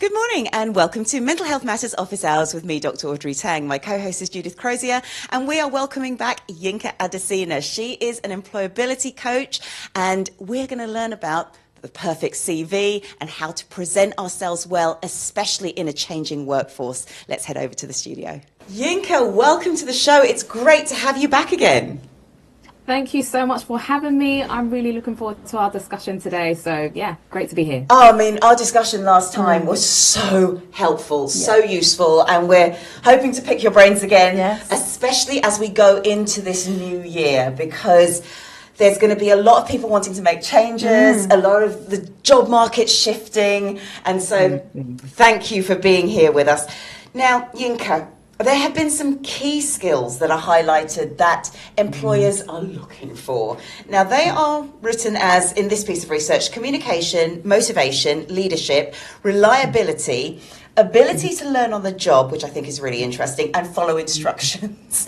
Good morning and welcome to Mental Health Matters Office Hours with me, Dr. Audrey Tang. My co-host is Judith Crozier, and we are welcoming back Yinka Adesina. She is an employability coach, and we're going to learn about the perfect CV and how to present ourselves well, especially in a changing workforce. Let's head over to the studio. Yinka, welcome to the show. It's great to have you back again. Thank you so much for having me. I'm really looking forward to our discussion today. So yeah, great to be here. Oh, I mean, our discussion last time was so helpful, so useful, and we're hoping to pick your brains again, especially as we go into this new year, because there's going to be a lot of people wanting to make changes, a lot of the job market shifting, and so thank you for being here with us. Now, Yinka, there have been some key skills that are highlighted that employers are looking for. Now, they are written as, in this piece of research, communication, motivation, leadership, reliability, ability to learn on the job, which I think is really interesting, and follow instructions,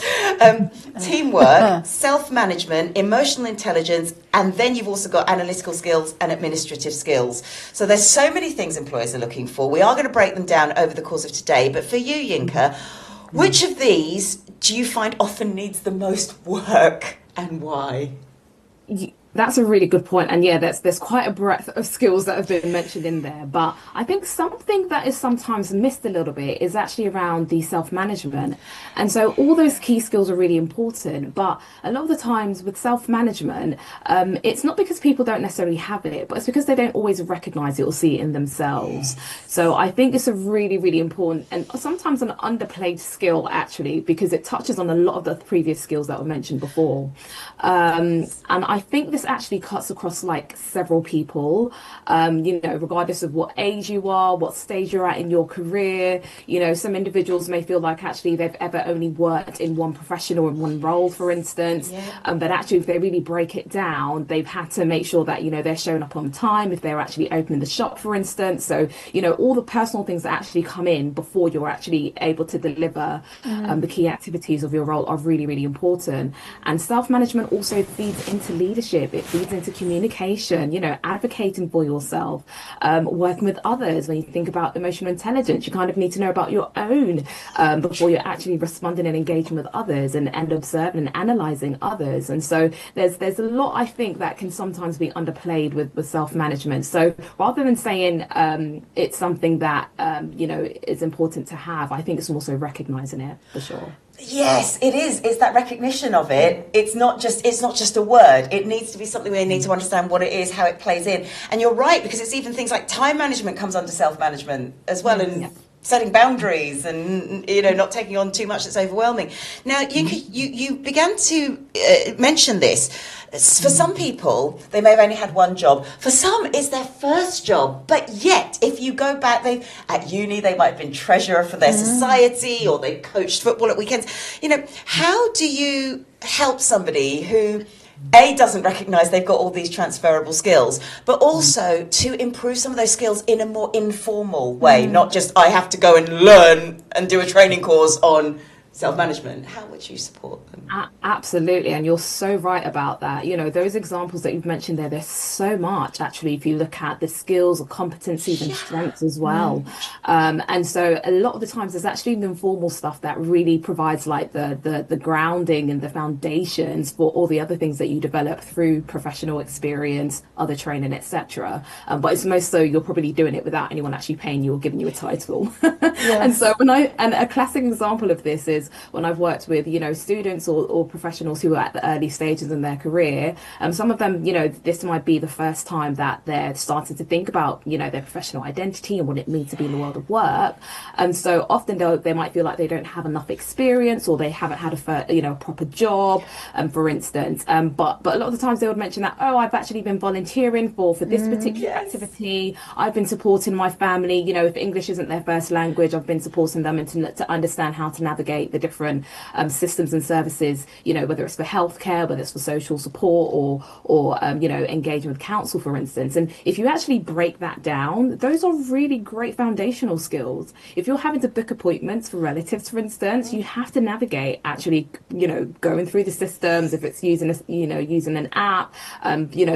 teamwork, self-management, emotional intelligence, and then you've also got analytical skills and administrative skills. So there's so many things employers are looking for. We are going to break them down over the course of today. But for you, Yinka, which of these do you find often needs the most work and why? That's a really good point. And yeah, there's quite a breadth of skills that have been mentioned in there. But I think something that is sometimes missed a little bit is actually around the self-management. And so all those key skills are really important. But a lot of the times with self-management, it's not because people don't necessarily have it, but it's because they don't always recognize it or see it in themselves. So I think it's a really, really important and sometimes an underplayed skill, actually, because it touches on a lot of the previous skills that were mentioned before. And I think this actually cuts across like several people, regardless of what age you are, what stage you're at in your career. Some individuals may feel like actually they've ever only worked in one profession or in one role, for instance. But actually, if they really break it down, they've had to make sure that, they're showing up on time, if they're actually opening the shop, for instance. So, all the personal things that actually come in before you're actually able to deliver the key activities of your role are really, really important. And self-management also feeds into leadership. It feeds into communication, advocating for yourself, working with others. When you think about emotional intelligence, you kind of need to know about your own before you're actually responding and engaging with others and observing and analysing others. And so there's a lot, I think, that can sometimes be underplayed with self-management. So rather than saying it's something that, is important to have, I think it's also recognising it for sure. Yes, it is. It's that recognition of it. It's not just a word. It needs to be something we need to understand what it is, how it plays in. And you're right, because it's even things like time management comes under self-management as well, and setting boundaries and, not taking on too much that's overwhelming. Now, you began to mention this. For some people, they may have only had one job. For some, it's their first job. But yet, if you go back, at uni, they might have been treasurer for their society, or they coached football at weekends. How do you help somebody who, A, doesn't recognise they've got all these transferable skills, but also to improve some of those skills in a more informal way, not just I have to go and learn and do a training course on self-management? How would you support them? Absolutely, and you're so right about that. Those examples that you've mentioned there's so much actually if you look at the skills or competencies and strengths as well. And so a lot of the times there's actually the informal stuff that really provides like the grounding and the foundations for all the other things that you develop through professional experience, other training, etc. But it's most so you're probably doing it without anyone actually paying you or giving you a title. And so a classic example of this is when I've worked with students or professionals who are at the early stages in their career, some of them this might be the first time that they're starting to think about their professional identity and what it means to be in the world of work. And so often they might feel like they don't have enough experience, or they haven't had a proper job, for instance, but a lot of the times they would mention that, I've actually been volunteering for this particular activity. I've been supporting my family, if English isn't their first language, I've been supporting them to understand how to navigate the different systems and services, whether it's for healthcare, whether it's for social support or engagement with council, for instance. And if you actually break that down, those are really great foundational skills. If you're having to book appointments for relatives, for instance, you have to navigate actually, going through the systems. If it's using an app,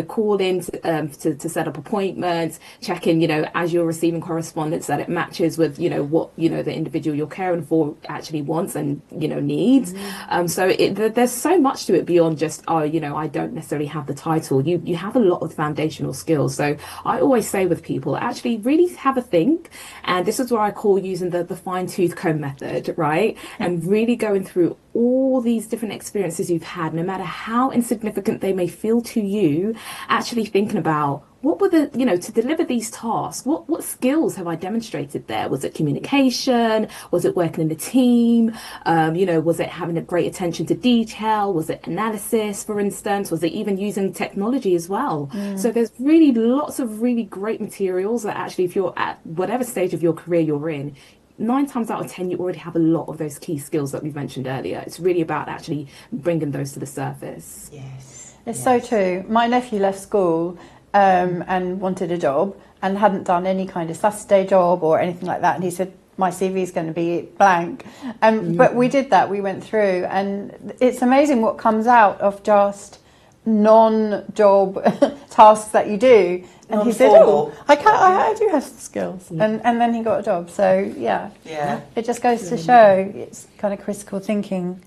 calling to set up appointments, checking, as you're receiving correspondence, that it matches with, what, the individual you're caring for actually wants and, needs. So there's so much to it beyond just, I don't necessarily have the title. You have a lot of foundational skills. So I always say with people, actually really have a think. And this is where I call using the fine-tooth comb method, right? And really going through all these different experiences you've had, no matter how insignificant they may feel to you, actually thinking about what were to deliver these tasks, what skills have I demonstrated there? Was it communication? Was it working in a team? Was it having a great attention to detail? Was it analysis, for instance? Was it even using technology as well? So there's really lots of really great materials that actually, if you're at whatever stage of your career you're in, 9 times out of 10, you already have a lot of those key skills that we've mentioned earlier. It's really about actually bringing those to the surface. Yes. It's so true. My nephew left school and wanted a job and hadn't done any kind of Saturday job or anything like that. And he said, my CV is going to be blank. But we did that. We went through, and it's amazing what comes out of just non-job tasks that you do. And he said, I do have some skills. And then he got a job. So, yeah. It just goes to show it's kind of critical thinking.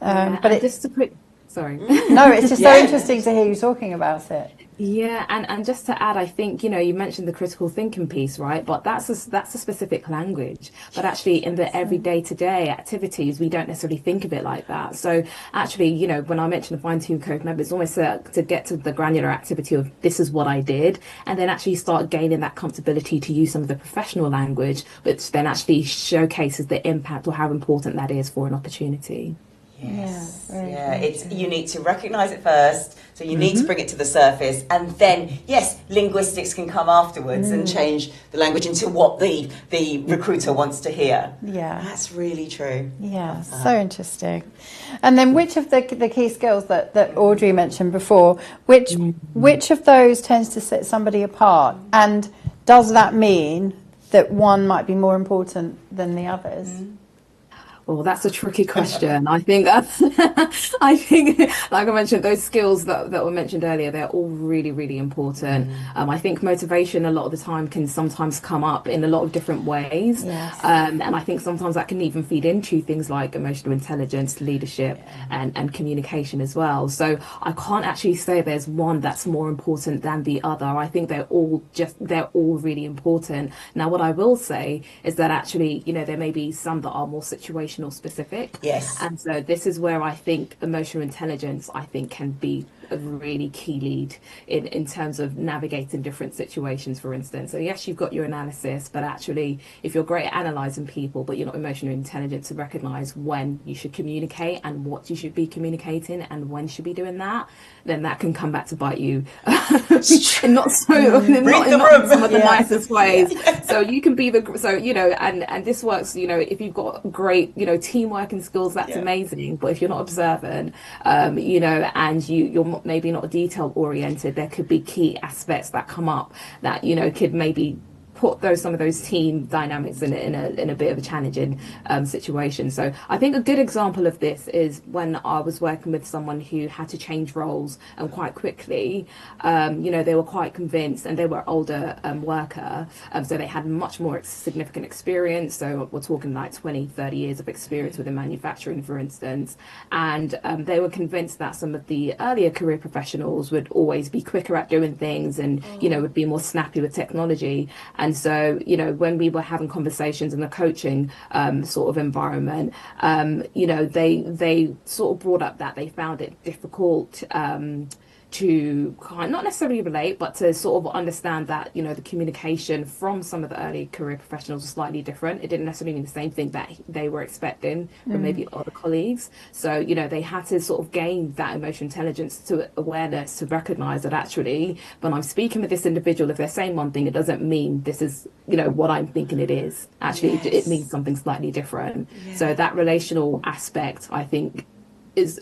But just a quick... Sorry. No, it's just so interesting to hear you talking about it. Yeah, and just to add, I think, you mentioned the critical thinking piece, right? But that's a specific language. But actually, in the everyday to-day activities, we don't necessarily think of it like that. So actually, when I mentioned the fine-tune code method, it's almost to get to the granular activity of this is what I did, and then actually start gaining that comfortability to use some of the professional language, which then actually showcases the impact or how important that is for an opportunity. Yes. It's you need to recognize it first, so you need to bring it to the surface, and then linguistics can come afterwards and change the language into what the recruiter wants to hear. That's really true. So interesting. And then which of the key skills that Audrey mentioned before, which of those tends to set somebody apart, and does that mean that one might be more important than the others? Well, that's a tricky question. I think like I mentioned, those skills that were mentioned earlier, they're all really, really important. I think motivation a lot of the time can sometimes come up in a lot of different ways. And I think sometimes that can even feed into things like emotional intelligence, leadership, and communication as well. So I can't actually say there's one that's more important than the other. I think they're all really important. Now, what I will say is that actually, there may be some that are more situational specific. And so this is where I think emotional intelligence, can be a really key lead in terms of navigating different situations, for instance. So yes, you've got your analysis, but actually if you're great at analysing people, but you're not emotionally intelligent to recognise when you should communicate and what you should be communicating and when you should be doing that, then that can come back to bite you not some of the nicest ways. So you can be and this works, if you've got great, teamwork and skills, that's amazing. But if you're not observant, and you're maybe not detail oriented, there could be key aspects that come up that, could maybe put some of those team dynamics in a bit of a challenging situation. So I think a good example of this is when I was working with someone who had to change roles quite quickly. They were quite convinced, and they were older worker, so they had much more significant experience. So we're talking like 20-30 years of experience within manufacturing, for instance, and they were convinced that some of the earlier career professionals would always be quicker at doing things and would be more snappy with technology. And so, when we were having conversations in the coaching sort of environment, they sort of brought up that they found it difficult to not necessarily relate, but to sort of understand that, the communication from some of the early career professionals was slightly different. It didn't necessarily mean the same thing that they were expecting from maybe other colleagues. So, they had to sort of gain that emotional intelligence to awareness to recognize that actually, when I'm speaking with this individual, if they're saying one thing, it doesn't mean this is, what I'm thinking it is. Actually, it means something slightly different. Yeah. So that relational aspect, I think,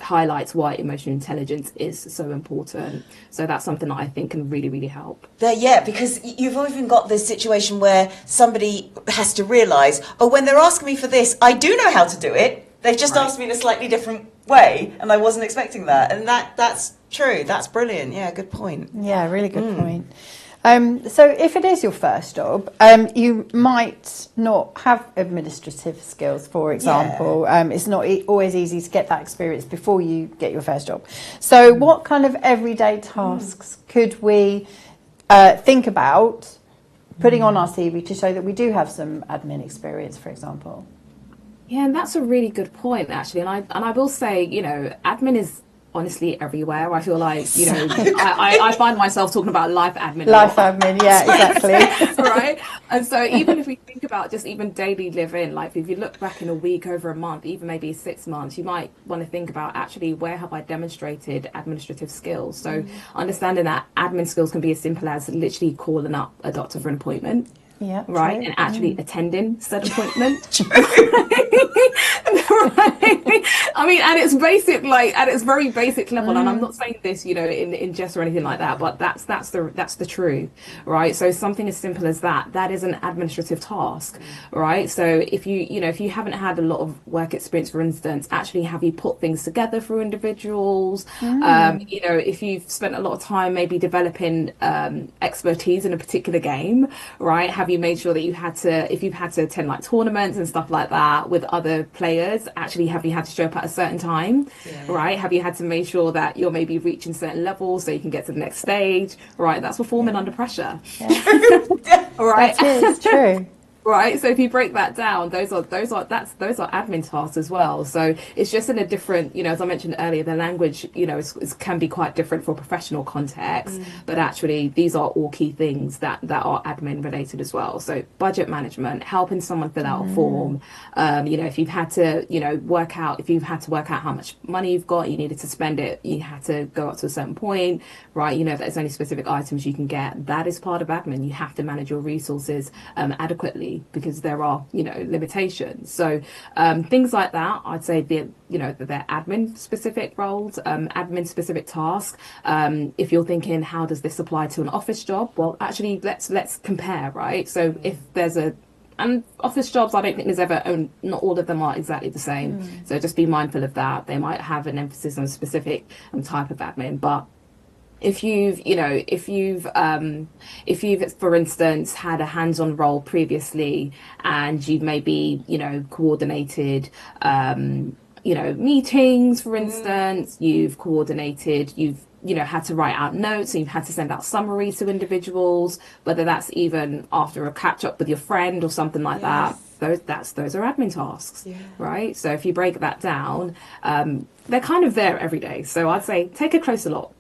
highlights why emotional intelligence is so important. So that's something that I think can really, really help. Because you've even got this situation where somebody has to realise, when they're asking me for this, I do know how to do it. They've just asked me in a slightly different way, and I wasn't expecting that. And that's true. That's brilliant. Yeah, good point. Yeah, really good point. So if it is your first job, you might not have administrative skills, for example. It's not always easy to get that experience before you get your first job. So what kind of everyday tasks could we think about putting on our CV to show that we do have some admin experience, for example? Yeah, and that's a really good point, actually. And I will say, admin is honestly everywhere. I feel like, I find myself talking about life admin. Yeah, exactly. Right? And so even if we think about just even daily living, like if you look back in a week, over a month, even maybe 6 months, you might want to think about actually where have I demonstrated administrative skills. So understanding that admin skills can be as simple as literally calling up a doctor for an appointment. Yeah, right, true. and actually attending said appointment. Right. I mean, at its basic, at its very basic level, and I'm not saying this, in jest or anything like that, but that's the truth, right? So something as simple as that is an administrative task, right? So if you haven't had a lot of work experience, for instance, actually have you put things together for individuals? If you've spent a lot of time maybe developing expertise in a particular game, right? Have you made sure that if you've had to attend like tournaments and stuff like that with other players, actually have you had to show up at a certain time, right? Have you had to make sure that you're maybe reaching certain levels so you can get to the next stage, right? That's performing under pressure. Right? That is true. Right, so if you break that down, those are admin tasks as well. So it's just in a different, as I mentioned earlier, the language, can be quite different for professional context, but actually these are all key things that are admin related as well. So budget management, helping someone fill out a form, if you've had to, work out how much money you've got, you needed to spend it, you had to go up to a certain point, right? There's only specific items you can get. That is part of admin. You have to manage your resources adequately, because there are limitations. So things like that, I'd say they're admin specific roles, admin specific tasks. If you're thinking, how does this apply to an office job? Well, actually, let's compare, right? So if there's and office jobs, I don't think there's ever, not all of them are exactly the same. So just be mindful of that. They might have an emphasis on a specific type of admin, but if you've, for instance, had a hands-on role previously and you've maybe, coordinated, meetings, for instance, you've had to write out notes and you've had to send out summaries to individuals, whether that's even after a catch up with your friend or something like that. Those are admin tasks, right? So if you break that down, they're kind of there every day. So I'd say take a closer look.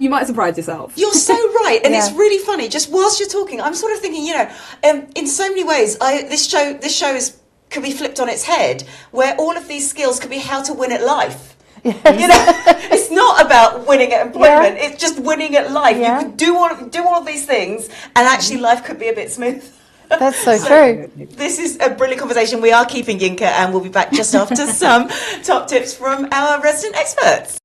You might surprise yourself. You're so right, and it's really funny. Just whilst you're talking, I'm sort of thinking, in so many ways, this show could be flipped on its head, where all of these skills could be how to win at life. It's not about winning at employment; it's just winning at life. You could do all of these things, and actually, life could be a bit smooth. That's so true. This is a brilliant conversation. We are keeping Yinka, and we'll be back just after some top tips from our resident experts.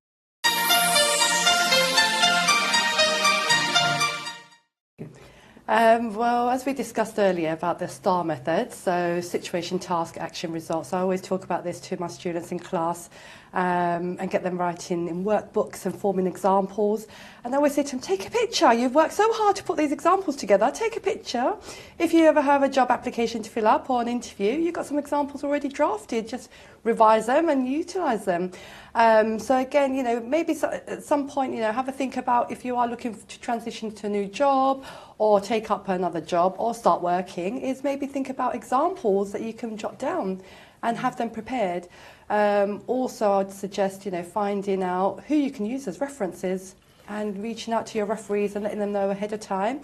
Well, as we discussed earlier about the STAR method, so situation, task, action, results, I always talk about this to my students in class and get them writing in workbooks and forming examples. And I always say to them, take a picture. You've worked so hard to put these examples together. Take a picture. If you ever have a job application to fill up or an interview, you've got some examples already drafted. Just revise them and utilise them. So again, maybe at some point, have a think about if you are looking to transition to a new job or take up another job or start working, is maybe think about examples that you can jot down. and have them prepared. Also, I'd suggest, finding out who you can use as references and reaching out to your referees and letting them know ahead of time,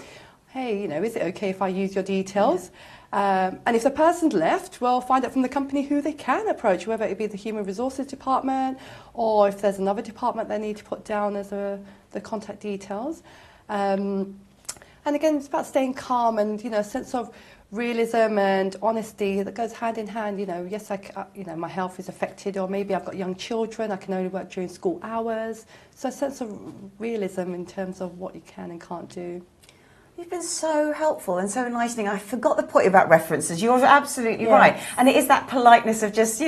hey, is it okay if I use your details? And if the person's left, well, find out from the company who they can approach, whether it be the human resources department or if there's another department they need to put down as the contact details. And again, it's about staying calm and, a sense of realism and honesty that goes hand in hand. Yes, my health is affected, or maybe I've got young children, I can only work during school hours. So a sense of realism in terms of what you can and can't do. You've been so helpful and so enlightening. I forgot the point about references. You're absolutely right. And it is that politeness of just,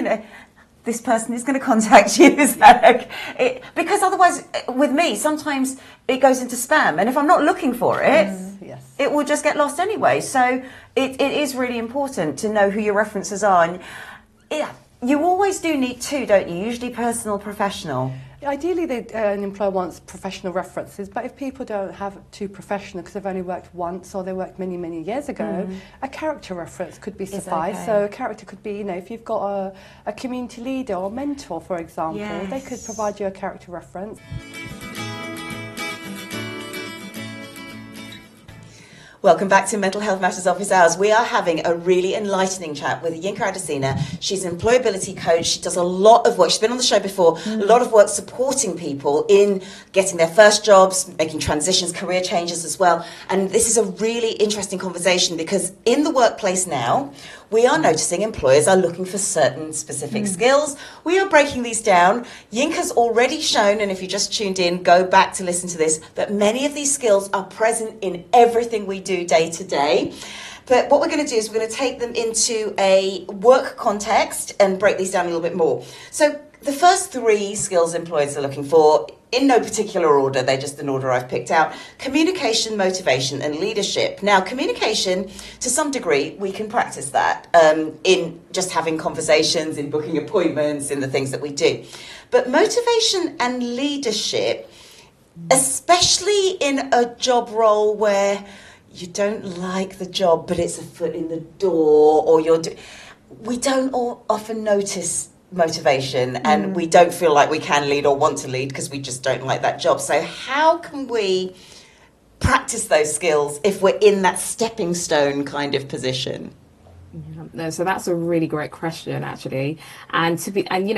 this person is going to contact you. Is that because otherwise, with me, sometimes it goes into spam. And if I'm not looking for it, it will just get lost anyway. So it is really important to know who your references are. And you always do need two, don't you? Usually personal, professional. Ideally, an employer wants professional references, but if people don't have two professional because they've only worked once or they worked many, many years ago, a character reference could be suffice. Okay. So a character could be, if you've got a community leader or mentor, for example, they could provide you a character reference. Welcome back to Mental Health Matters Office Hours. We are having a really enlightening chat with Yinka Adesina. She's an employability coach. She does a lot of work. She's been on the show before. A lot of work supporting people in getting their first jobs, making transitions, career changes as well. And this is a really interesting conversation because in the workplace now, we are noticing employers are looking for certain specific skills. We are breaking these down. Yinka's already shown, and if you just tuned in, go back to listen to this, that many of these skills are present in everything we do day to day. But what we're going to do is we're going to take them into a work context and break these down a little bit more. So the first three skills employers are looking for, in no particular order, they're just an order I've picked out: communication, motivation, and leadership. Now, communication, to some degree, we can practice that in just having conversations, in booking appointments, in the things that we do. But motivation and leadership, especially in a job role where you don't like the job, but it's a foot in the door, or we don't often notice motivation, and we don't feel like we can lead or want to lead because we just don't like that job. So how can we practice those skills if we're in that stepping stone kind of position? No, so that's a really great question, actually. And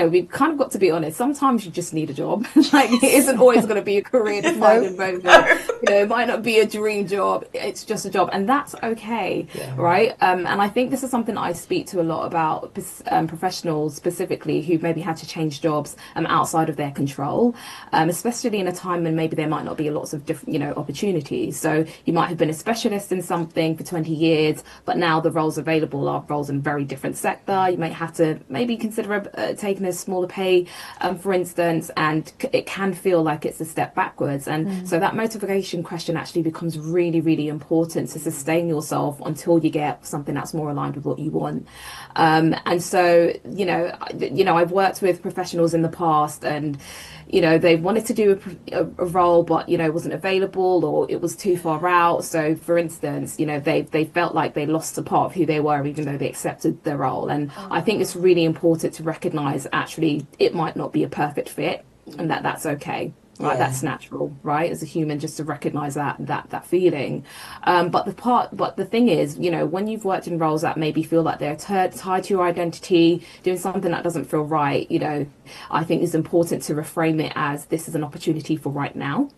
we've kind of got to be honest. Sometimes you just need a job. Like, it isn't always going to be a career-defining moment. It might not be a dream job. It's just a job, and that's okay, right? And I think this is something I speak to a lot about professionals specifically who maybe had to change jobs outside of their control, especially in a time when maybe there might not be lots of different, opportunities. So you might have been a specialist in something for 20 years, but now the roles available are roles in very different sector. You might have to maybe consider taking a smaller pay, for instance, and it can feel like it's a step backwards. And so that motivation question actually becomes really, really important to sustain yourself until you get something that's more aligned with what you want. And so, I've worked with professionals in the past, and they wanted to do a role, but wasn't available, or it was too far out. So, for instance, they felt like they lost a part of who they were, even though they accepted the role. And I think it's really important to recognise actually it might not be a perfect fit, and that's okay. Right, that's natural, right? As a human, just to recognise that feeling. But the thing is, when you've worked in roles that maybe feel like they're tied to your identity, doing something that doesn't feel right, I think it's important to reframe it as this is an opportunity for right now.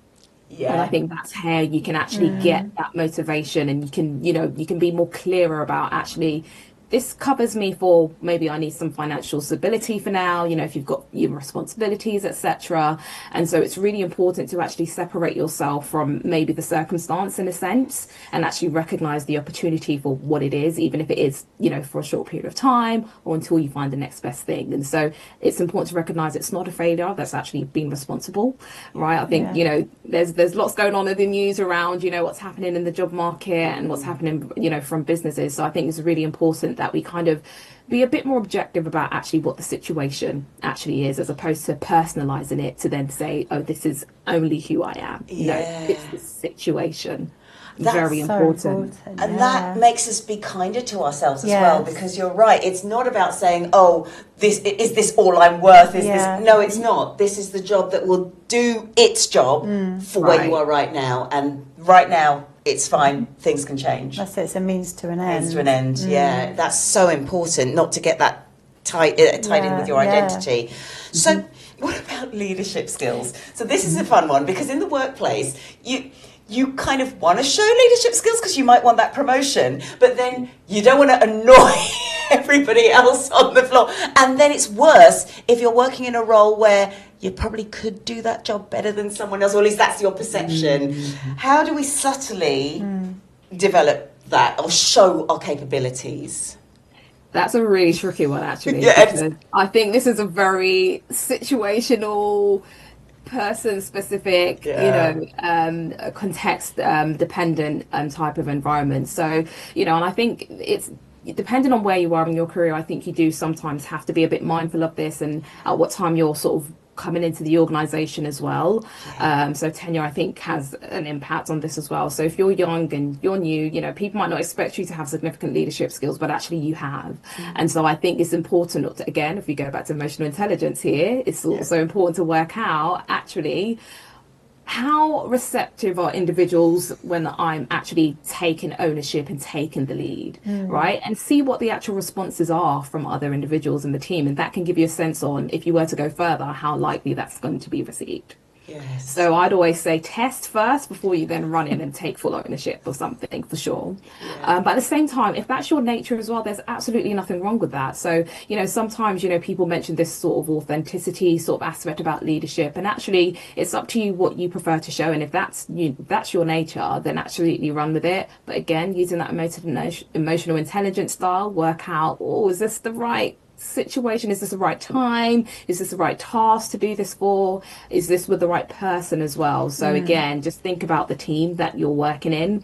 Yeah. And I think that's how you can actually get that motivation, and you can be more clearer about actually, this covers me for maybe I need some financial stability for now, if you've got your responsibilities, etc. And so it's really important to actually separate yourself from maybe the circumstance in a sense, and actually recognise the opportunity for what it is, even if it is, for a short period of time or until you find the next best thing. And so it's important to recognise it's not a failure, that's actually being responsible, right? I think, there's lots going on in the news around, what's happening in the job market and what's happening, from businesses. So I think it's really important important that we kind of be a bit more objective about actually what the situation actually is, as opposed to personalizing it to then say, oh, this is only who I am. No, it's the situation. Very important. And that makes us be kinder to ourselves as well, because you're right, it's not about saying, oh, this all I'm worth, this no, it's not. This is the job that will do its job for where you are right now, and right now it's fine, things can change. That's it, it's a means to an end. Means to an end, yeah. That's so important, not to get that tied in with your identity. So what about leadership skills? So this is a fun one, because in the workplace, you kind of want to show leadership skills because you might want that promotion, but then you don't want to annoy everybody else on the floor. And then it's worse if you're working in a role where you probably could do that job better than someone else, or at least that's your perception. How do we subtly develop that or show our capabilities? That's a really tricky one, actually. I think this is a very situational, person-specific, context dependent type of environment. So, and I think it's depending on where you are in your career, I think you do sometimes have to be a bit mindful of this and at what time you're sort of coming into the organization as well. So tenure, I think, has an impact on this as well. So if you're young and you're new, people might not expect you to have significant leadership skills, but actually you have. And so I think it's important, again, if we go back to emotional intelligence here, it's also important to work out actually how receptive are individuals when I'm actually taking ownership and taking the lead, right? And see what the actual responses are from other individuals in the team. And that can give you a sense on, if you were to go further, how likely that's going to be received. Yes. So I'd always say test first before you then run in and take full ownership of something, for sure. But at the same time, if that's your nature as well, there's absolutely nothing wrong with that. So, sometimes, people mention this sort of authenticity sort of aspect about leadership, and actually it's up to you what you prefer to show. And if that's your nature, then absolutely run with it. But again, using that emotional intelligence style, work out, is this the right situation? Is this the right time? Is this the right task to do this for? Is this with the right person as well? So again, just think about the team that you're working in,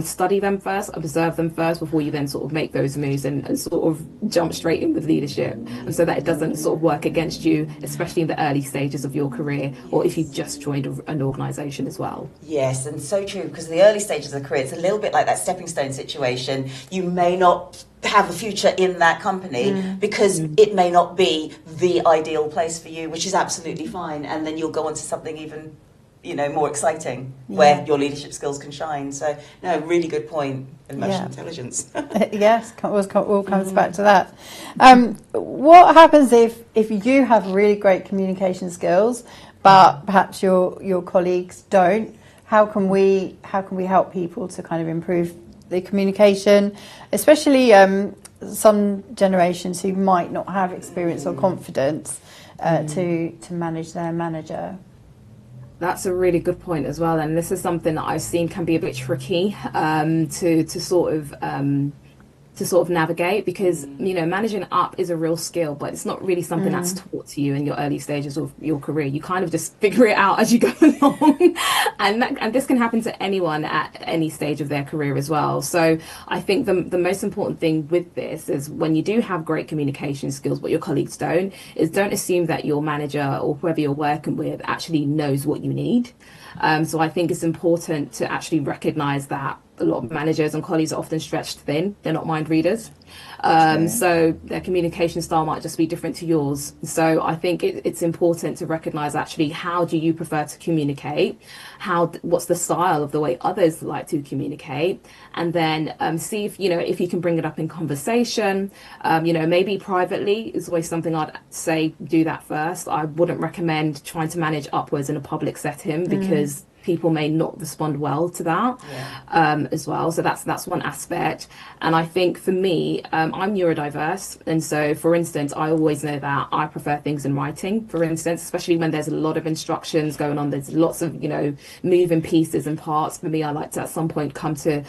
study them first, observe them first before you then sort of make those moves and sort of jump straight in with leadership, and so that it doesn't sort of work against you, especially in the early stages of your career, or if you've just joined an organization as well. Yes, and so true, because in the early stages of the career, it's a little bit like that stepping stone situation. You may not have a future in that company because it may not be the ideal place for you, which is absolutely fine, and then you'll go on to something even more exciting where your leadership skills can shine. So no, really good point. Emotional intelligence. Yes, all comes back to that. What happens if you have really great communication skills but perhaps your colleagues don't? How can we help people to kind of improve the communication, especially some generations who might not have experience or confidence to manage their manager? That's a really good point as well, and this is something that I've seen can be a bit tricky to sort of navigate, because managing up is a real skill, but it's not really something that's taught to you in your early stages of your career. You kind of just figure it out as you go along, and this can happen to anyone at any stage of their career as well. So I think the most important thing with this is, when you do have great communication skills but your colleagues don't assume that your manager or whoever you're working with actually knows what you need. So I think it's important to actually recognize that a lot of managers and colleagues are often stretched thin. They're not mind readers. So their communication style might just be different to yours. So I think it's important to recognize actually, how do you prefer to communicate? What's the style of the way others like to communicate? And then see if you can bring it up in conversation. Maybe privately is always something I'd say, do that first. I wouldn't recommend trying to manage upwards in a public setting, because people may not respond well to that as well. So that's one aspect. And I think for me, I'm neurodiverse. And so, for instance, I always know that I prefer things in writing, for instance, especially when there's a lot of instructions going on. There's lots of, moving pieces and parts. For me, I like to at some point come to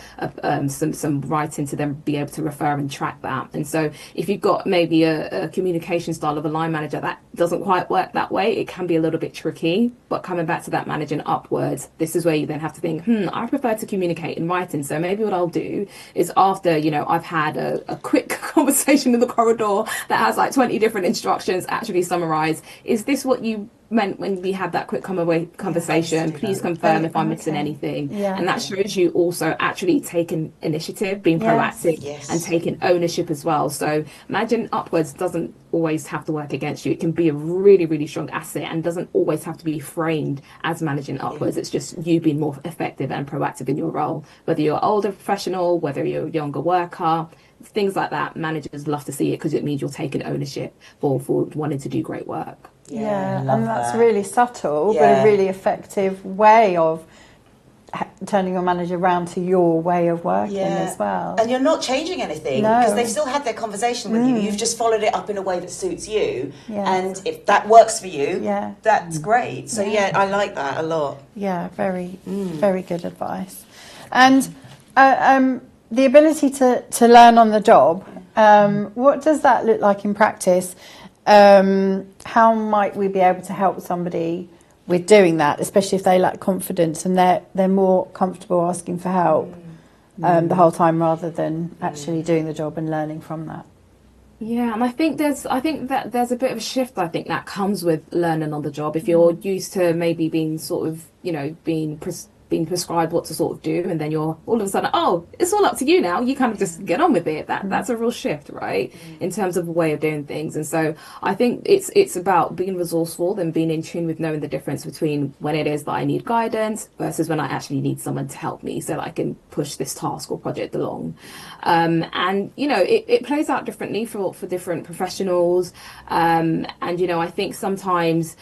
some writing to then be able to refer and track that. And so if you've got maybe a communication style of a line manager that doesn't quite work that way, it can be a little bit tricky. But coming back to that managing upwards, this is where you then have to think, I prefer to communicate in writing. So maybe what I'll do is after, I've had a quick conversation in the corridor that has like 20 different instructions, actually summarize, is this what you meant when we had that quick conversation? Please confirm if I'm missing anything. And that shows you also actually taking initiative, being proactive, and taking ownership as well. So managing upwards doesn't always have to work against you. It can be a really, really strong asset and doesn't always have to be framed as managing upwards. It's just you being more effective and proactive in your role, whether you're an older professional, whether you're a younger worker, things like that. Managers love to see it because it means you're taking ownership for wanting to do great work. Yeah, and that's really subtle, but a really effective way of turning your manager around to your way of working as well. And you're not changing anything because they've still had their conversation with you. You've just followed it up in a way that suits you. And if that works for you, that's great. So I like that a lot. Yeah, very good advice. And the ability to learn on the job, what does that look like in practice? How might we be able to help somebody with doing that, especially if they lack confidence and they're more comfortable asking for help the whole time rather than actually doing the job and learning from that? Yeah, and I think there's a bit of a shift, I think, that comes with learning on the job. If you're used to maybe being sort of, being prescribed what to sort of do, and then you're all of a sudden, it's all up to you now, you kind of just get on with it. That's a real shift, right, in terms of a way of doing things. And so I think it's about being resourceful and being in tune with knowing the difference between when it is that I need guidance versus when I actually need someone to help me so that I can push this task or project along. And it plays out differently for different professionals, and I think sometimes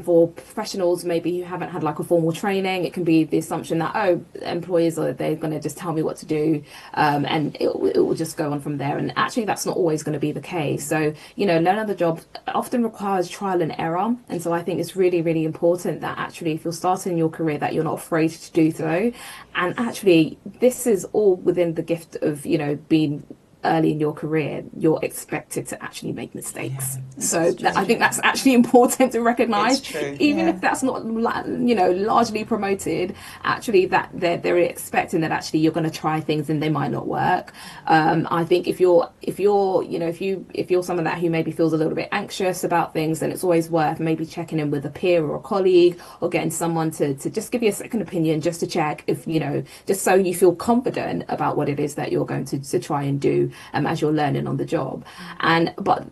for professionals maybe who haven't had like a formal training, it can be the assumption that employers they're going to just tell me what to do, and it will just go on from there. And actually that's not always going to be the case. So learning on the job often requires trial and error, and so I think it's really, really important that actually if you're starting your career that you're not afraid to do so. And actually this is all within the gift of being early in your career. You're expected to actually make mistakes. I think that's actually important to recognise, even if that's not largely promoted. Actually, that they're expecting that actually you're going to try things and they might not work. I think if you're someone that who maybe feels a little bit anxious about things, then it's always worth maybe checking in with a peer or a colleague or getting someone to just give you a second opinion, just to check if just so you feel confident about what it is that you're going to try and do as you're learning on the job. But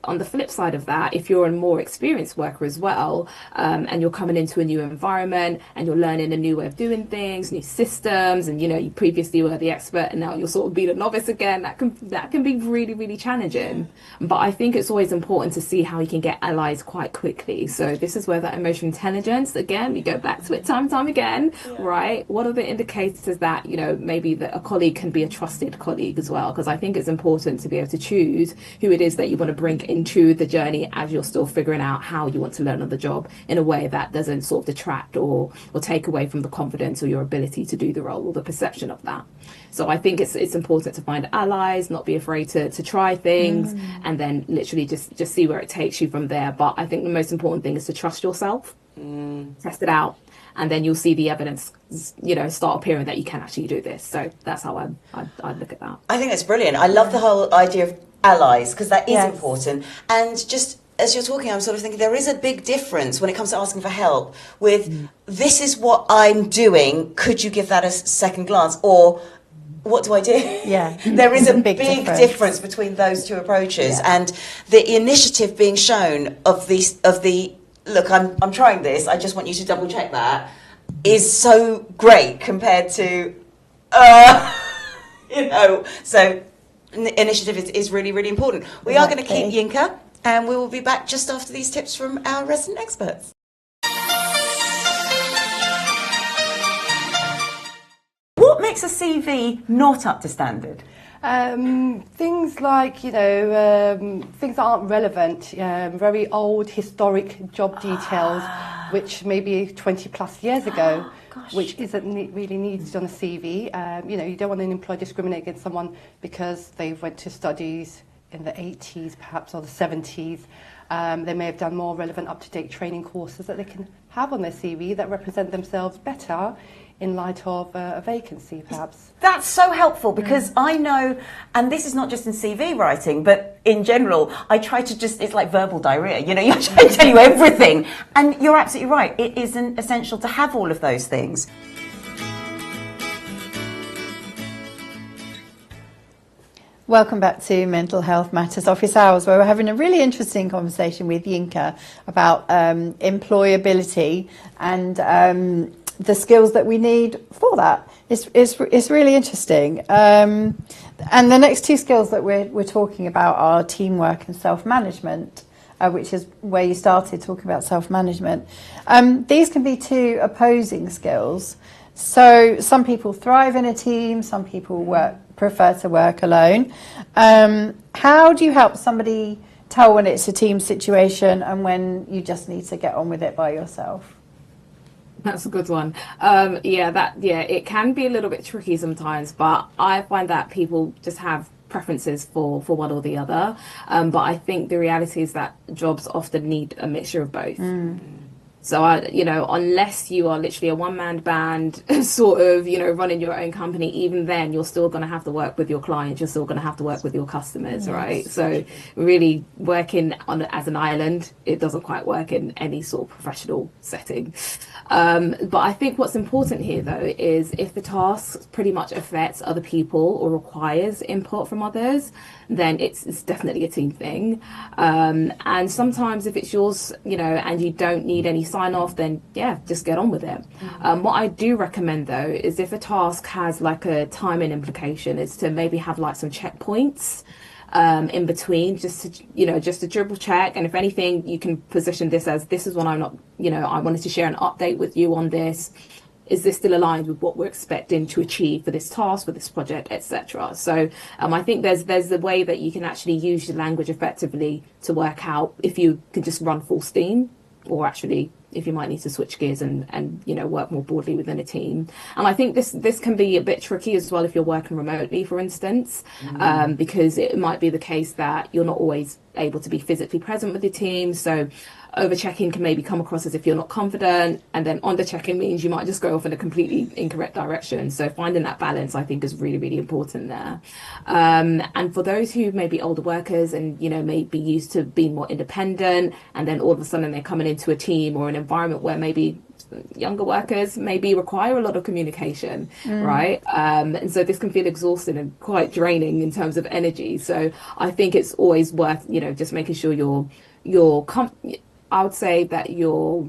on the flip side of that, if you're a more experienced worker as well, and you're coming into a new environment and you're learning a new way of doing things, new systems, and you previously were the expert and now you're sort of being a novice again, that can be really, really challenging. But I think it's always important to see how you can get allies quite quickly. So this is where that emotional intelligence, again, we go back to it time and time again, right? What are the indicators that maybe that a colleague can be a trusted colleague as well? Because I think it's important to be able to choose who it is that you want to bring into the journey as you're still figuring out how you want to learn on the job in a way that doesn't sort of detract or take away from the confidence or your ability to do the role or the perception of that. So I think it's important to find allies, not be afraid to try things, and then literally just see where it takes you from there. But I think the most important thing is to trust yourself, test it out, and then you'll see the evidence, start appearing that you can actually do this. So that's how I'd look at that. I think that's brilliant. I love the whole idea of allies because that is important. And just as you're talking, I'm sort of thinking there is a big difference when it comes to asking for help with this is what I'm doing. Could you give that a second glance? Or what do I do? Yeah. There is a big difference between those two approaches. Yeah. And the initiative being shown of the look, I'm trying this, I just want you to double check that, is so great compared to, so initiative is really, really important. We are going to keep Yinka, and we will be back just after these tips from our resident experts. What makes a CV not up to standard? Things like, things that aren't relevant, very old historic job details, which maybe 20 plus years ago, which isn't really needed on a CV. You don't want an employer to discriminate against someone because they went to studies in the 80s perhaps, or the 70s. They may have done more relevant up-to-date training courses that they can have on their CV that represent themselves better in light of a vacancy, perhaps. That's so helpful, because I know, and this is not just in CV writing, but in general, I try to just, it's like verbal diarrhea, you know, I try to tell you everything. And you're absolutely right, it isn't essential to have all of those things. Welcome back to Mental Health Matters Office Hours, where we're having a really interesting conversation with Yinka about employability and the skills that we need for that. It's really interesting. And the next two skills that we're talking about are teamwork and self-management, which is where you started talking about self-management. These can be two opposing skills. So some people thrive in a team, some people prefer to work alone. How do you help somebody tell when it's a team situation and when you just need to get on with it by yourself? That's a good one. It can be a little bit tricky sometimes, but I find that people just have preferences for one or the other. But I think the reality is that jobs often need a mixture of both. So, unless you are literally a one-man band, sort of, running your own company, even then you're still going to have to work with your clients. You're still going to have to work with your customers, right? So really working as an island, it doesn't quite work in any sort of professional setting. But I think what's important here, though, is if the task pretty much affects other people or requires input from others, then it's definitely a team thing. And sometimes if it's yours, and you don't need any sign off, then just get on with it. What I do recommend, though, is if a task has like a timing implication, is to maybe have like some checkpoints in between, just to triple check. And if anything, you can position this as, this is when I'm not, I wanted to share an update with you on this. Is this still aligned with what we're expecting to achieve for this task, for this project, etc.? So I think there's a way that you can actually use your language effectively to work out if you can just run full steam, or actually if you might need to switch gears and work more broadly within a team. And I think this can be a bit tricky as well if you're working remotely, for instance, because it might be the case that you're not always able to be physically present with your team. So over-checking can maybe come across as if you're not confident, and then under-checking means you might just go off in a completely incorrect direction. So finding that balance, I think, is really, really important there. And for those who may be older workers and, may be used to being more independent, and then all of a sudden they're coming into a team or an environment where maybe younger workers maybe require a lot of communication, right? And so this can feel exhausting and quite draining in terms of energy. So I think it's always worth, just making sure I would say that you're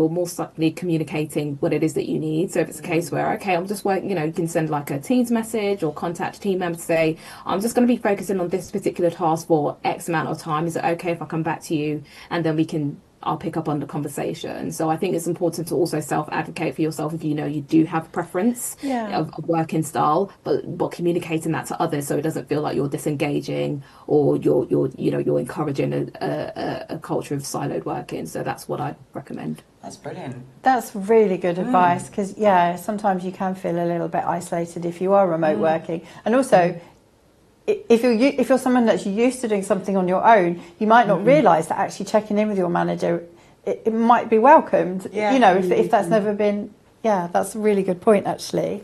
more subtly communicating what it is that you need. So if it's a case where, okay, I'm just working, you can send like a Teams message or contact a team member to say, I'm just going to be focusing on this particular task for X amount of time. Is it okay if I come back to you? And then I'll pick up on the conversation. So I think it's important to also self-advocate for yourself if you do have preference of working style, but communicating that to others so it doesn't feel like you're disengaging or you're encouraging a culture of siloed working. So that's what I recommend. That's brilliant. That's really good advice, because sometimes you can feel a little bit isolated if you are remote working, and also. If you're someone that's used to doing something on your own, you might not realise that actually checking in with your manager, it might be welcomed. If that's never been, that's a really good point actually.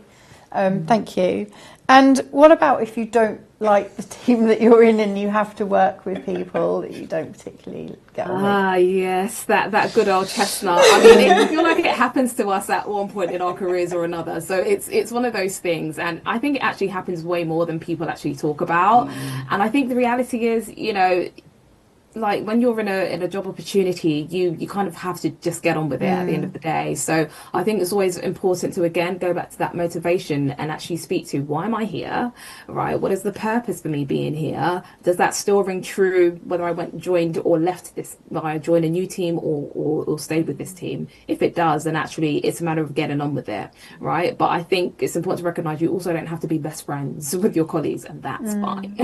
Thank you. And what about if you don't like the team that you're in and you have to work with people that you don't particularly get on with? Yes, that good old chestnut. I mean, I feel like it happens to us at one point in our careers or another. So it's one of those things, and I think it actually happens way more than people actually talk about. And I think the reality is, like when you're in a job opportunity, you kind of have to just get on with it at the end of the day. So I think it's always important to, again, go back to that motivation and actually speak to, why am I here, right? What is the purpose for me being here? Does that still ring true whether I joined or left this, whether I joined a new team or stayed with this team? If it does, then actually it's a matter of getting on with it, right? But I think it's important to recognize you also don't have to be best friends with your colleagues, and that's fine.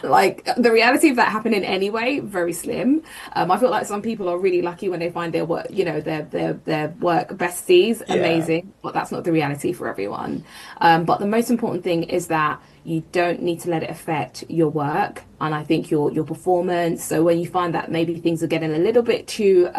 Like the reality of that happening anyway way, very slim. I feel like some people are really lucky when they find their work, their work besties, amazing, but that's not the reality for everyone. But the most important thing is that you don't need to let it affect your work, and I think your performance. So when you find that maybe things are getting a little bit too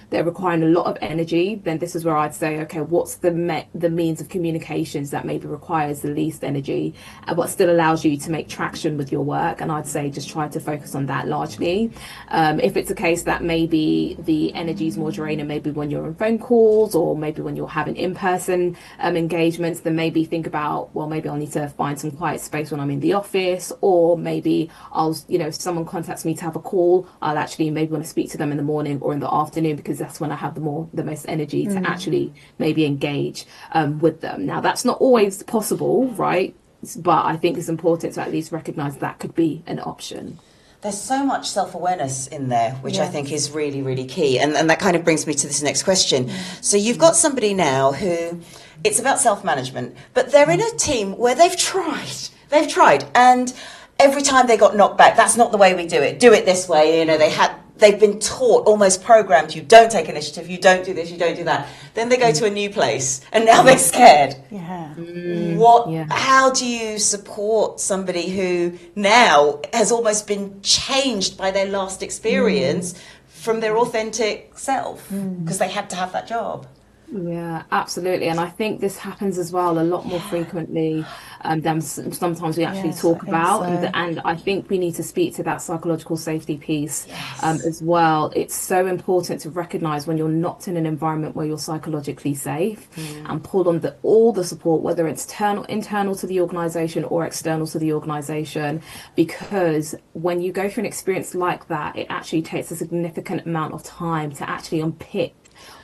they're requiring a lot of energy, then this is where I'd say, okay, what's the means of communications that maybe requires the least energy and what still allows you to make traction with your work? And I'd say just try to focus on that largely. If it's a case that maybe the energy is more draining, maybe when you're on phone calls or maybe when you're having in-person engagements, then maybe think about, well, maybe I'll need to find some quiet space when I'm in the office, or maybe I'll, if someone contacts me to have a call, I'll actually maybe want to speak to them in the morning or in the afternoon, because that's when I have the most energy to actually maybe engage with them. Now, that's not always possible, right? But I think it's important to at least recognize that could be an option. There's so much self-awareness in there, which I think is really, really key. And that kind of brings me to this next question. So you've got somebody now who, it's about self-management, but they're in a team where they've tried, and every time they got knocked back, that's not the way we do it this way. They've been taught, almost programmed, you don't take initiative, you don't do this, you don't do that. Then they go to a new place and now they're scared. How do you support somebody who now has almost been changed by their last experience from their authentic self because they had to have that job? Yeah, absolutely. And I think this happens as well a lot more frequently than sometimes we actually talk about. So. And I think we need to speak to that psychological safety piece as well. It's so important to recognize when you're not in an environment where you're psychologically safe and pull on all the support, whether it's internal to the organization or external to the organization, because when you go through an experience like that, it actually takes a significant amount of time to actually unpick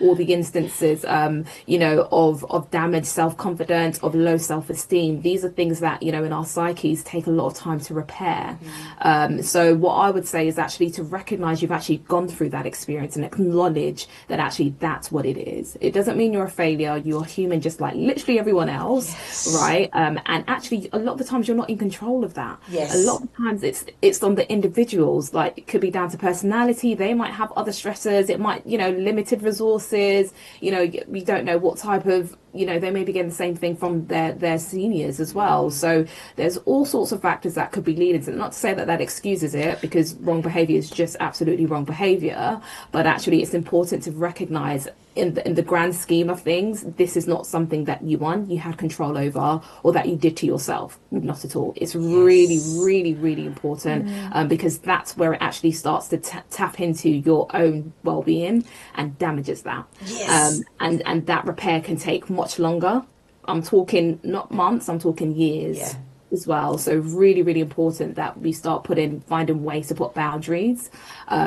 all the instances, of damaged self-confidence, of low self-esteem. These are things that, in our psyches take a lot of time to repair. So what I would say is actually to recognize you've actually gone through that experience and acknowledge that actually that's what it is. It doesn't mean you're a failure. You're human just like literally everyone else, right? And actually, a lot of the times you're not in control of that. A lot of times it's on the individuals. Like, it could be down to personality. They might have other stressors. It might, limited resources. We don't know what type of, they may be getting the same thing from their seniors as well. So there's all sorts of factors that could be leading to it. Not to say that excuses it, because wrong behavior is just absolutely wrong behavior. But actually, it's important to recognize in the grand scheme of things, this is not something that you had control over, or that you did to yourself. Not at all. It's really, really, really important because that's where it actually starts to tap into your own well-being and damages that. And that repair can take much longer. I'm talking not months, I'm talking years as well. So really, really important that we start finding ways to put boundaries.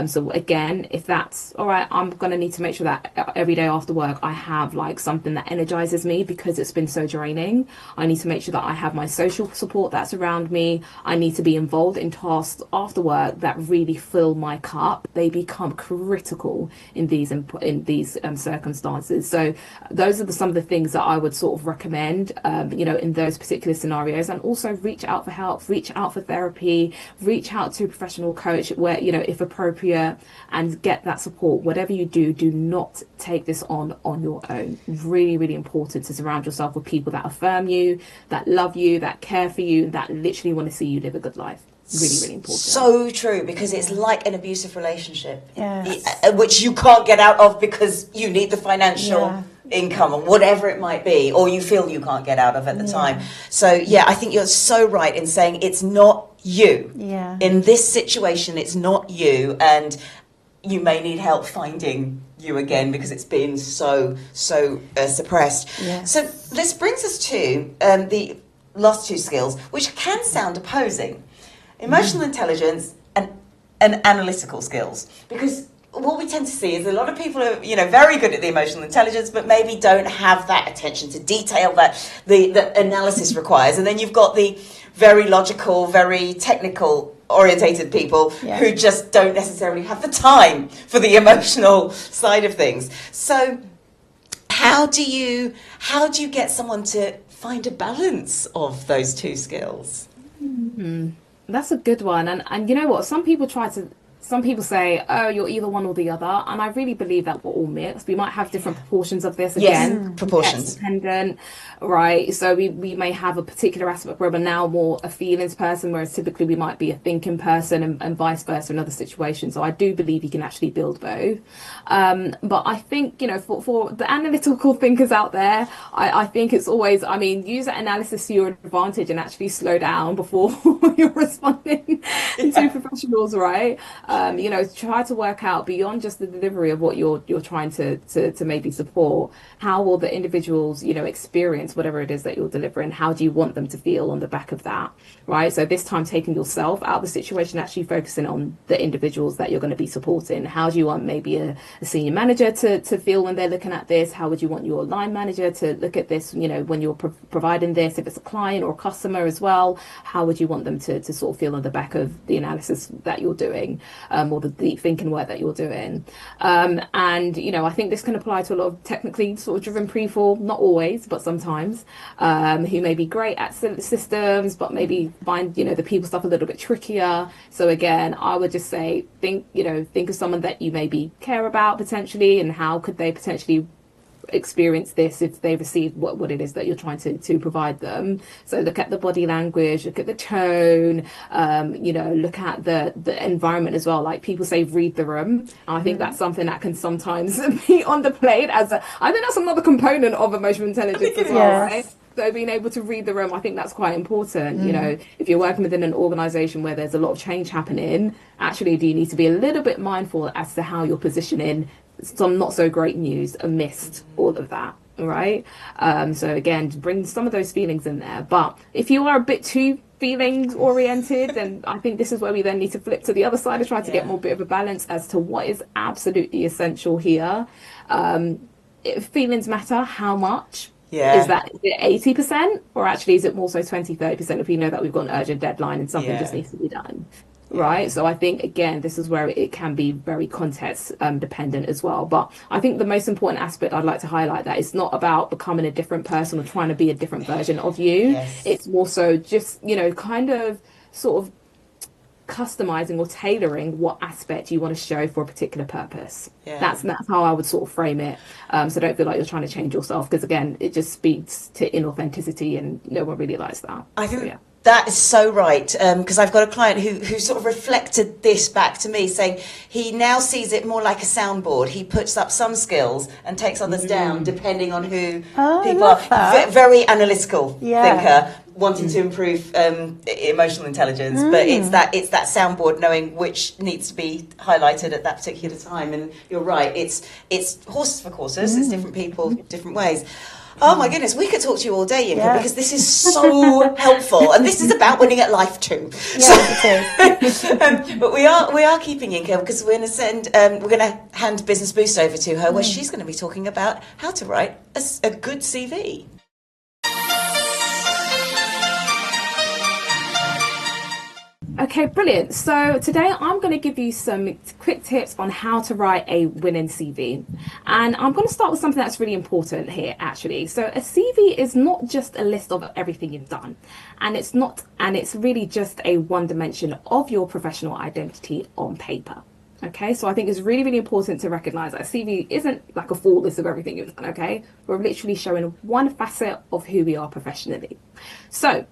So again, if that's all right, I'm going to need to make sure that every day after work I have like something that energizes me, because it's been so draining. I need to make sure that I have my social support that's around me. I need to be involved in tasks after work that really fill my cup. They become critical in these circumstances. So those are some of the things that I would sort of recommend, in those particular scenarios. And also reach out for help, reach out for therapy, reach out to a professional coach where, if appropriate, and get that support. Whatever you do not take this on your own. Really, really important to surround yourself with people that affirm you, that love you, that care for you, that literally want to see you live a good life. Really, really important. So true, because it's like an abusive relationship, which you can't get out of because you need the financial income or whatever it might be, or you feel you can't get out of at the time. So I think you're so right in saying it's not you. In this situation, it's not you, and you may need help finding you again because it's been so suppressed. So this brings us to the last two skills, which can sound opposing: emotional intelligence and analytical skills. Because what we tend to see is a lot of people are, very good at the emotional intelligence, but maybe don't have that attention to detail that the analysis requires. And then you've got the very logical, very technical orientated people who just don't necessarily have the time for the emotional side of things. So how do you get someone to find a balance of those two skills? That's a good one. And you know what? Some people try to some people say, oh, you're either one or the other. And I really believe that we're all mixed. We might have different proportions of this. Again, proportions. Dependent, right? So we may have a particular aspect where we're now more a feelings person, whereas typically we might be a thinking person, and vice versa in other situations. So I do believe you can actually build both. But I think, for the analytical thinkers out there, I think it's always, use that analysis to your advantage and actually slow down before you're responding to professionals, right? Try to work out beyond just the delivery of what you're trying to maybe support. How will the individuals, experience whatever it is that you're delivering? How do you want them to feel on the back of that, right? So this time, taking yourself out of the situation, actually focusing on the individuals that you're going to be supporting. How do you want maybe a senior manager to feel when they're looking at this? How would you want your line manager to look at this, when you're providing this? If it's a client or a customer as well, how would you want them to sort of feel on the back of the analysis that you're doing, or the deep thinking work that you're doing? I think this can apply to a lot of technically sort of driven people, not always, but sometimes, who may be great at systems, but maybe find, the people stuff a little bit trickier. So again, I would just say, think of someone that you maybe care about potentially, and how could they potentially experience this if they receive what it is that you're trying to provide them. So look at the body language, look at the tone, look at the environment as well. Like people say, read the room. And I think that's something that can sometimes be underplayed I think that's another component of emotional intelligence as well, right? So being able to read the room, I think that's quite important. If you're working within an organization where there's a lot of change happening, actually, do you need to be a little bit mindful as to how you're positioning some not so great news amidst all of that, right? So again, bring some of those feelings in there. But if you are a bit too feelings oriented, then I think this is where we then need to flip to the other side and try to get more bit of a balance as to what is absolutely essential here. If feelings matter, how much? Is that 80%, or actually is it more so 20-30% if we know that we've got an urgent deadline and something just needs to be done? Right. So I think, again, this is where it can be very context dependent as well. But I think the most important aspect I'd like to highlight that it's not about becoming a different person or trying to be a different version of you. It's more so just, kind of sort of customizing or tailoring what aspect you want to show for a particular purpose. That's how I would sort of frame it. So don't feel like you're trying to change yourself, because again, it just speaks to inauthenticity, and no one really likes that. I think that is so right, because I've got a client who sort of reflected this back to me, saying he now sees it more like a soundboard. He puts up some skills and takes others down depending on who people are. Very analytical thinker, wanting to improve emotional intelligence, but it's that soundboard, knowing which needs to be highlighted at that particular time. And you're right, it's horses for courses. It's different people, different ways. Oh my goodness, we could talk to you all day, Yinka, because this is so helpful, and this is about winning at life too. It is. But we are keeping Yinka, because we're going to hand Business Boost over to her, where she's going to be talking about how to write a good CV. Okay, brilliant. So today I'm going to give you some quick tips on how to write a winning CV. And I'm going to start with something that's really important here, actually. So a CV is not just a list of everything you've done. And it's really just a one dimension of your professional identity on paper. Okay, so I think it's really, really important to recognize that a CV isn't like a full list of everything you've done, okay? We're literally showing one facet of who we are professionally. So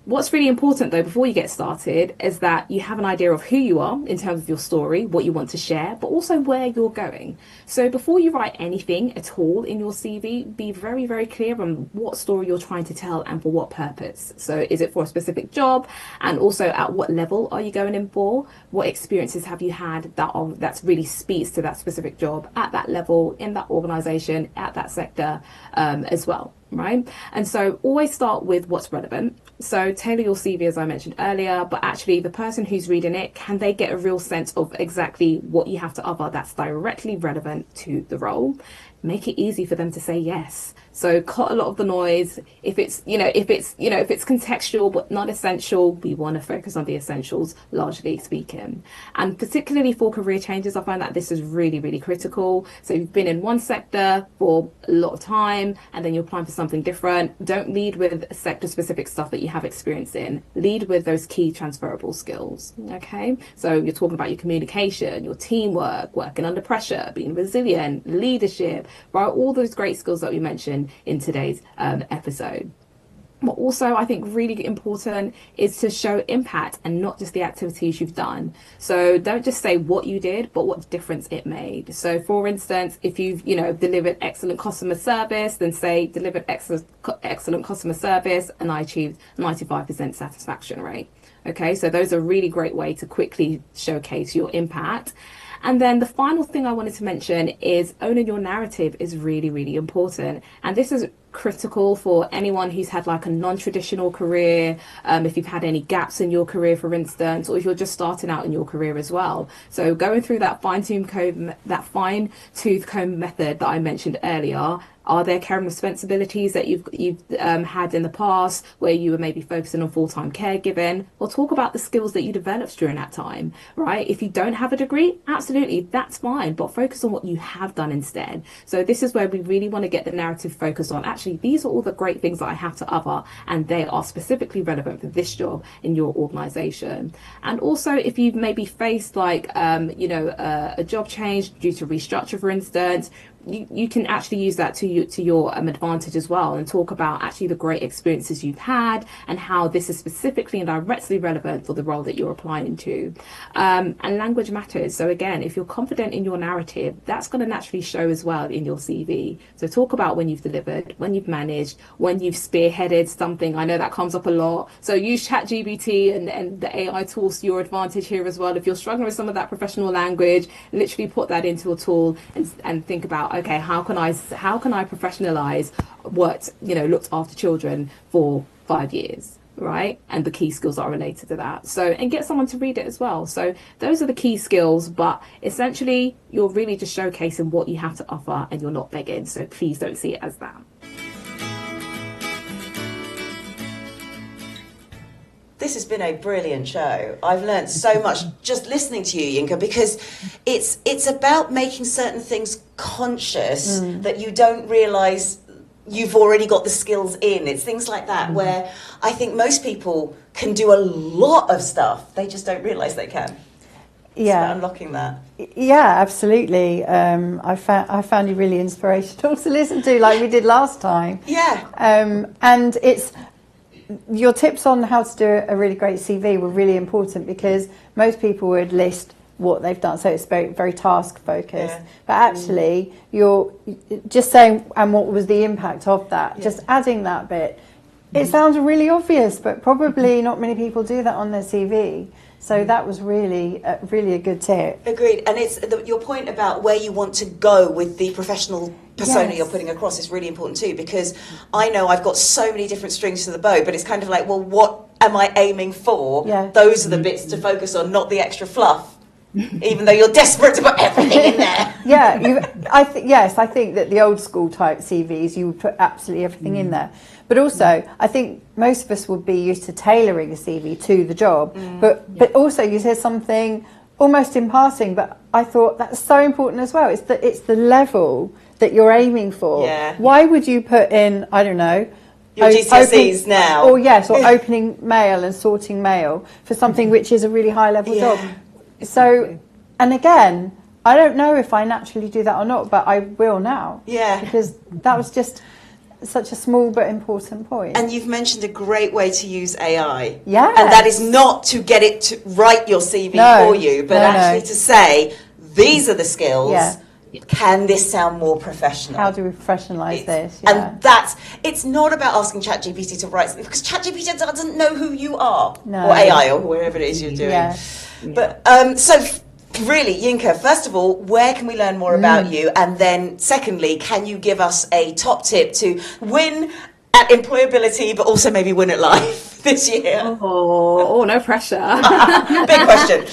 what's really important, though, before you get started, is that you have an idea of who you are in terms of your story, what you want to share, but also where you're going. So before you write anything at all in your CV, be very, very clear on what story you're trying to tell and for what purpose. So is it for a specific job? And also at what level are you going in for? What experiences have you had that really speaks to that specific job at that level, in that organization, at that sector as well? Right? And so always start with what's relevant. So tailor your CV, as I mentioned earlier, but actually the person who's reading it, can they get a real sense of exactly what you have to offer that's directly relevant to the role? make it easy for them to say yes. So cut a lot of the noise. If it's contextual but not essential, we want to focus on the essentials, largely speaking. And particularly for career changes, I find that this is really, really critical. So you've been in one sector for a lot of time and then you're applying for something different. Don't lead with sector specific stuff that you have experience in. Lead with those key transferable skills. Okay. So you're talking about your communication, your teamwork, working under pressure, being resilient, leadership, right? All those great skills that we mentioned in today's episode. But also, I think really important is to show impact and not just the activities you've done. So don't just say what you did, but what difference it made. So for instance, if you've, delivered excellent customer service, then say delivered excellent customer service and I achieved 95% satisfaction rate. Okay, so those are a really great way to quickly showcase your impact. And then the final thing I wanted to mention is owning your narrative is really, really important. And this is critical for anyone who's had like a non-traditional career, if you've had any gaps in your career, for instance, or if you're just starting out in your career as well. So going through that fine-tooth comb method that I mentioned earlier. Are there care and responsibilities that you've had in the past where you were maybe focusing on full-time caregiving? Well, talk about the skills that you developed during that time, right? If you don't have a degree, absolutely, that's fine, but focus on what you have done instead. So this is where we really want to get the narrative focused on, actually, these are all the great things that I have to offer, and they are specifically relevant for this job in your organization. And also, if you've maybe faced like, a job change due to restructure, for instance, you can actually use that to your advantage as well, and talk about actually the great experiences you've had and how this is specifically and directly relevant for the role that you're applying to. And language matters. So again, if you're confident in your narrative, that's going to naturally show as well in your CV. So talk about when you've delivered, when you've managed, when you've spearheaded something. I know that comes up a lot. So use ChatGPT and the AI tools to your advantage here as well. If you're struggling with some of that professional language, literally put that into a tool and think about, okay, how can I professionalize what, looked after children for 5 years, right? And the key skills that are related to that. So, and get someone to read it as well. So those are the key skills, but essentially you're really just showcasing what you have to offer and you're not begging. So please don't see it as that. This has been a brilliant show. I've learned so much just listening to you, Yinka, because it's about making certain things conscious that you don't realise you've already got the skills in. It's things like that where I think most people can do a lot of stuff. They just don't realise they can. It's about unlocking that. Yeah, absolutely. I found you really inspirational to listen to, like we did last time. Yeah. And it's... Your tips on how to do a really great CV were really important, because most people would list what they've done, so it's very, very task focused. But actually, you're just saying, and what was the impact of that? Just adding that bit. It sounds really obvious, but probably not many people do that on their CV. So that was really a good tip. Agreed. And it's your point about where you want to go with the professional persona you're putting across is really important too, because I know I've got so many different strings to the bow, but it's kind of like, well, what am I aiming for? Those are the bits to focus on, not the extra fluff, even though you're desperate to put everything in there. I think that the old school type CVs, you would put absolutely everything in there. But also, I think most of us would be used to tailoring a CV to the job. But also, you said something almost in passing, but I thought that's so important as well. It's the level that you're aiming for. Why would you put in, I don't know, your GCSEs now? Or opening mail and sorting mail for something which is a really high level job. So, and again, I don't know if I naturally do that or not, but I will now. Because that was just such a small but important point. And you've mentioned a great way to use AI. Yeah. And that is not to get it to write your CV for you, but actually to say, these are the skills. Can this sound more professional? How do we professionalise this? And it's not about asking ChatGPT to write something, because ChatGPT doesn't know who you are, or AI, or wherever it is you're doing. But so really, Yinka, first of all, where can we learn more about you? And then secondly, can you give us a top tip to win at employability, but also maybe win at life? this year? Oh, no pressure. Big question.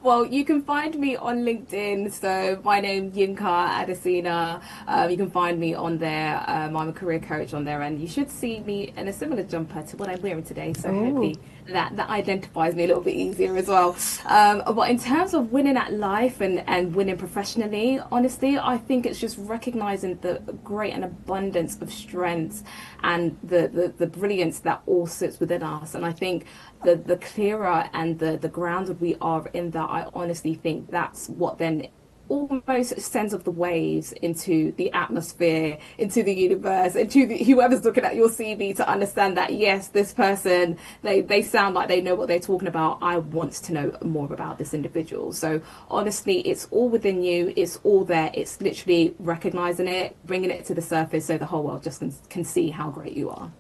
Well, you can find me on LinkedIn. So my name Yinka Adesina. You can find me on there. I'm a career coach on there, and you should see me in a similar jumper to what I'm wearing today. So hopefully that identifies me a little bit easier as well. But in terms of winning at life and winning professionally, honestly, I think it's just recognizing the great and abundance of strengths and the brilliance that all sits within us. And I think the clearer and the grounded we are in that, I honestly think that's what then almost sends up the waves into the atmosphere, into the universe, into whoever's looking at your CV to understand that, yes, this person, they sound like they know what they're talking about. I want to know more about this individual. So honestly, it's all within you. It's all there. It's literally recognizing it, bringing it to the surface so the whole world just can see how great you are.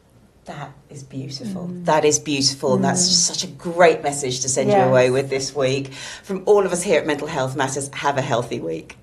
That is beautiful. That is beautiful. And that's just such a great message to send you away with this week. From all of us here at Mental Health Matters, have a healthy week.